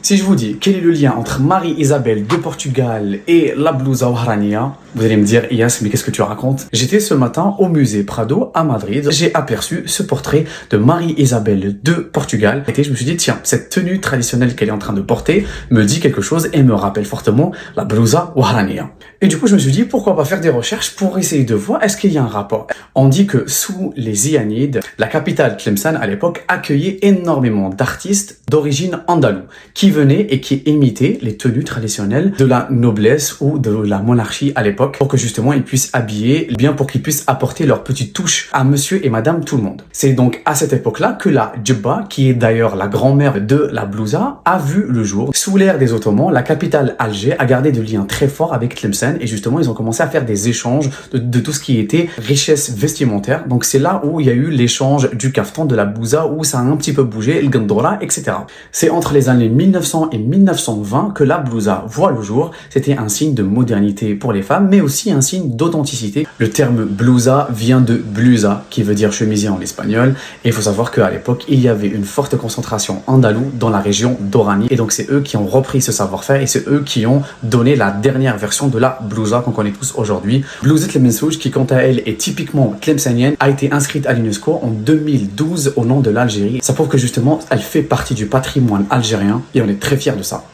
Si je vous dis quel est le lien entre Marie-Isabelle de Portugal et la blusa Wahrania, vous allez me dire, Iyas, mais qu'est-ce que tu racontes? J'étais ce matin au musée Prado à Madrid. J'ai aperçu ce portrait de Marie-Isabelle de Portugal. Et je me suis dit, tiens, cette tenue traditionnelle qu'elle est en train de porter me dit quelque chose et me rappelle fortement la blusa Wahrania. Et du coup, je me suis dit, pourquoi pas faire des recherches pour essayer de voir est-ce qu'il y a un rapport. On dit que sous les Iyanides, la capitale Tlemcen à l'époque accueillait énormément d'artistes d'origine andalouse qui venaient et qui imitaient les tenues traditionnelles de la noblesse ou de la monarchie à l'époque pour que justement ils puissent habiller, bien pour qu'ils puissent apporter leur petite touche à monsieur et madame tout le monde. C'est donc à cette époque-là que la djebba, qui est d'ailleurs la grand-mère de la blousa, a vu le jour. Sous l'ère des Ottomans, la capitale Alger a gardé des liens très forts avec Tlemcen et justement ils ont commencé à faire des échanges de tout ce qui était richesse vestimentaire. Donc c'est là où il y a eu l'échange du kaftan, de la blousa, où ça a un petit peu bougé, le gandora, etc. C'est entre les années 1900 et 1920 que la blousa voit le jour. C'était un signe de modernité pour les femmes, mais aussi un signe d'authenticité. Le terme blusa vient de blusa, qui veut dire chemisier en espagnol. Et il faut savoir qu'à l'époque, il y avait une forte concentration andalouse dans la région d'Oranie. Et donc c'est eux qui ont repris ce savoir-faire et c'est eux qui ont donné la dernière version de la blousa qu'on connaît tous aujourd'hui. Blouzet le Mensouj, qui quant à elle est typiquement tlemcenienne, a été inscrite à l'UNESCO en 2012 au nom de l'Algérie. Ça prouve que justement, elle fait partie du patrimoine algérien et on est très fiers de ça.